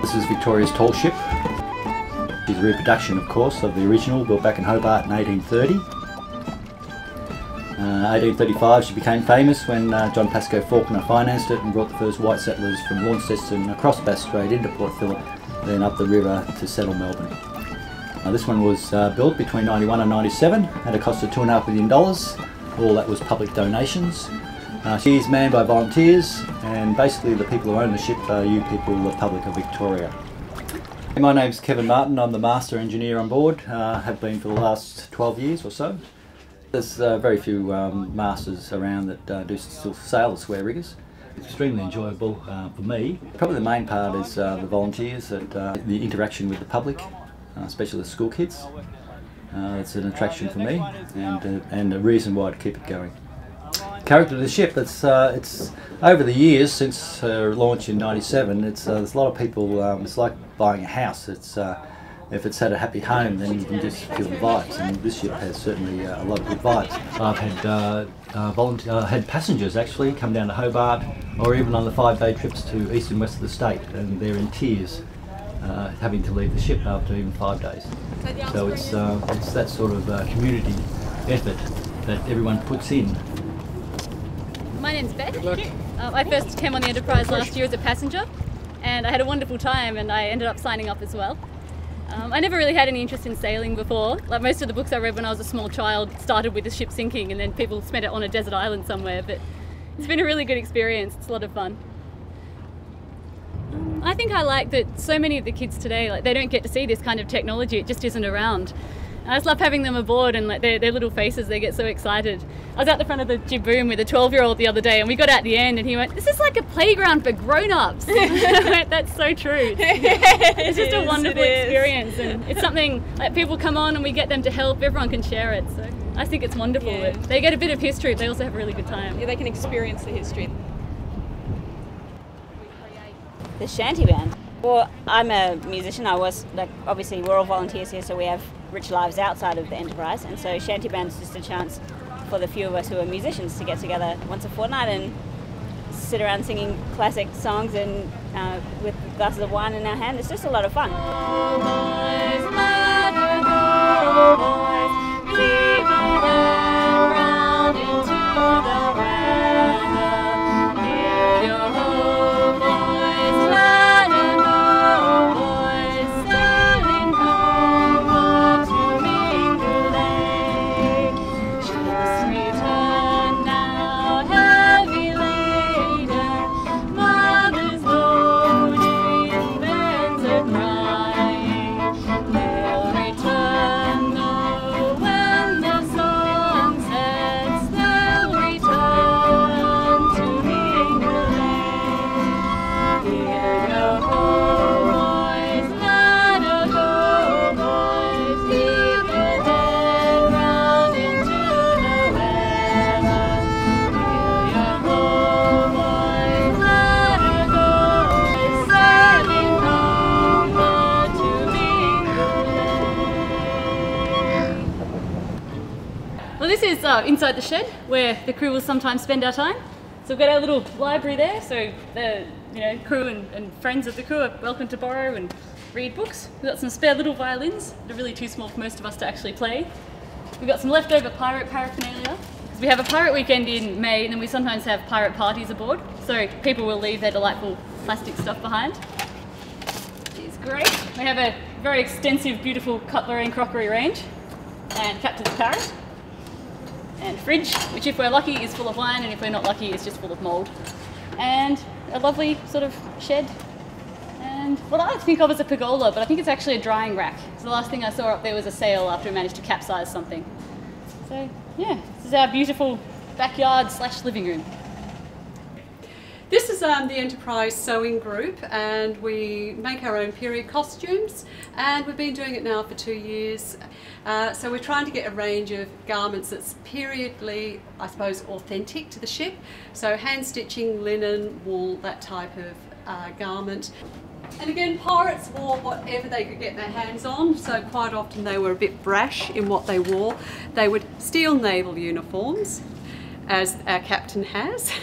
This is Victoria's tall ship. It's a reproduction, of course, of the original, built back in Hobart in 1830. 1835 she became famous when John Pascoe Faulkner financed it and brought the first white settlers from Launceston across Bass Strait into Port Phillip, then up the river to settle Melbourne. This one was built between 91 and 97 at a cost of $2.5 million. All that was public donations. She's manned by volunteers, and basically the people who own the ship are you people, the public of Victoria. My name's Kevin Martin. I'm the master engineer on board, have been for the last 12 years or so. There's very few masters around that do still sail as square riggers. It's extremely enjoyable for me. Probably the main part is the volunteers, the interaction with the public, especially the school kids. It's an attraction for me and a reason why to keep it going. Character of the ship, it's over the years since launch in '97. There's a lot of people. It's like buying a house. If it's had a happy home, then you can just feel the vibes, and this ship has certainly a lot of good vibes. I've had passengers actually come down to Hobart, or even on the 5-day trips to east and west of the state, and they're in tears having to leave the ship after even 5 days. So it's that sort of community effort that everyone puts in. My name's Beth. I first came on the Enterprise last year as a passenger, and I had a wonderful time, and I ended up signing up as well. I never really had any interest in sailing before. Like most of the books I read when I was a small child started with the ship sinking, and then people spent it on a desert island somewhere, but it's been a really good experience. It's a lot of fun. I think I like that so many of the kids today, they don't get to see this kind of technology. It just isn't around. I just love having them aboard, and their little faces, they get so excited. I was out the front of the jib boom with a 12-year-old the other day, and we got out the end and he went, "This is like a playground for grown-ups." That's so true. It's just a wonderful experience, and it's something like people come on and we get them to help, everyone can share it. So I think it's wonderful. Yeah. They get a bit of history, but they also have a really good time. Yeah, they can experience the history. The shanty band. Well, I'm a musician. Obviously we're all volunteers here, so we have rich lives outside of the Enterprise, and so shanty band's just a chance for the few of us who are musicians to get together once a fortnight and sit around singing classic songs and with glasses of wine in our hand. It's just a lot of fun. Well, this is inside the shed where the crew will sometimes spend our time. So we've got our little library there, so the crew and friends of the crew are welcome to borrow and read books. We've got some spare little violins that are really too small for most of us to actually play. We've got some leftover pirate paraphernalia. We have a pirate weekend in May, and then we sometimes have pirate parties aboard, so people will leave their delightful plastic stuff behind. It's great. We have a very extensive, beautiful cutlery and crockery range, and Captain's Parrot. And fridge, which if we're lucky is full of wine, and if we're not lucky is just full of mould. And a lovely sort of shed. And what I think of as a pergola, but I think it's actually a drying rack. So the last thing I saw up there was a sail after we managed to capsize something. So yeah, this is our beautiful backyard / living room. This is the Enterprise sewing group, and we make our own period costumes, and we've been doing it now for 2 years. So we're trying to get a range of garments that's periodly, I suppose, authentic to the ship. So hand stitching, linen, wool, that type of garment. And again, pirates wore whatever they could get their hands on, so quite often they were a bit brash in what they wore. They would steal naval uniforms, as our captain has.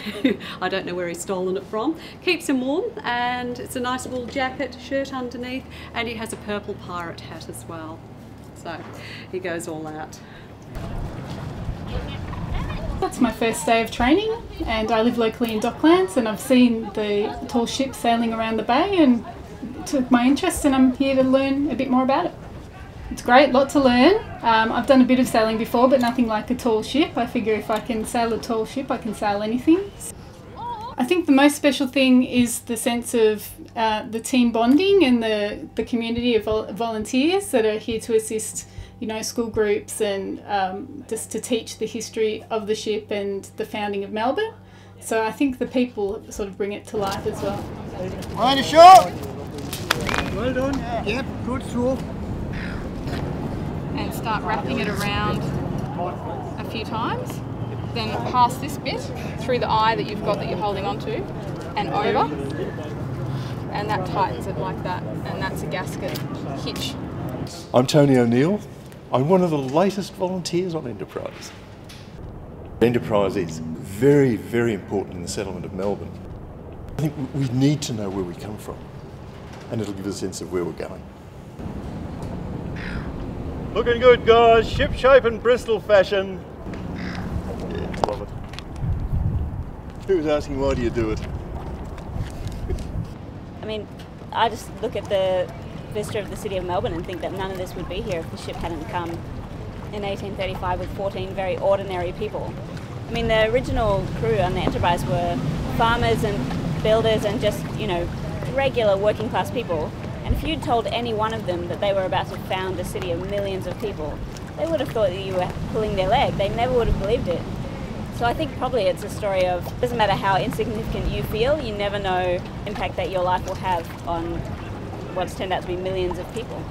I don't know where he's stolen it from. Keeps him warm, and it's a nice wool jacket, shirt underneath, and he has a purple pirate hat as well. So he goes all out. That's my first day of training, and I live locally in Docklands, and I've seen the tall ships sailing around the bay and it took my interest, and I'm here to learn a bit more about it. It's great, lot to learn. I've done a bit of sailing before, but nothing like a tall ship. I figure if I can sail a tall ship, I can sail anything. I think the most special thing is the sense of the team bonding and the community of volunteers that are here to assist, you know, school groups and just to teach the history of the ship and the founding of Melbourne. So I think the people sort of bring it to life as well. Right ashore! Well done. Yep, good throw. And start wrapping it around a few times. Then pass this bit through the eye that you've got that you're holding onto and over. And that tightens it like that. And that's a gasket hitch. I'm Tony O'Neill. I'm one of the latest volunteers on Enterprise. Enterprise is very, very important in the settlement of Melbourne. I think we need to know where we come from, and it'll give us a sense of where we're going. Looking good, guys. Ship shape and Bristol fashion. Yeah, love it. Who was asking why do you do it? I mean, I just look at the vista of the city of Melbourne and think that none of this would be here if the ship hadn't come in 1835 with 14 very ordinary people. I mean, the original crew on the Enterprise were farmers and builders and just, you know, regular working class people. And if you'd told any one of them that they were about to found a city of millions of people, they would have thought that you were pulling their leg. They never would have believed it. So I think probably it's a story of, it doesn't matter how insignificant you feel, you never know the impact that your life will have on what's turned out to be millions of people.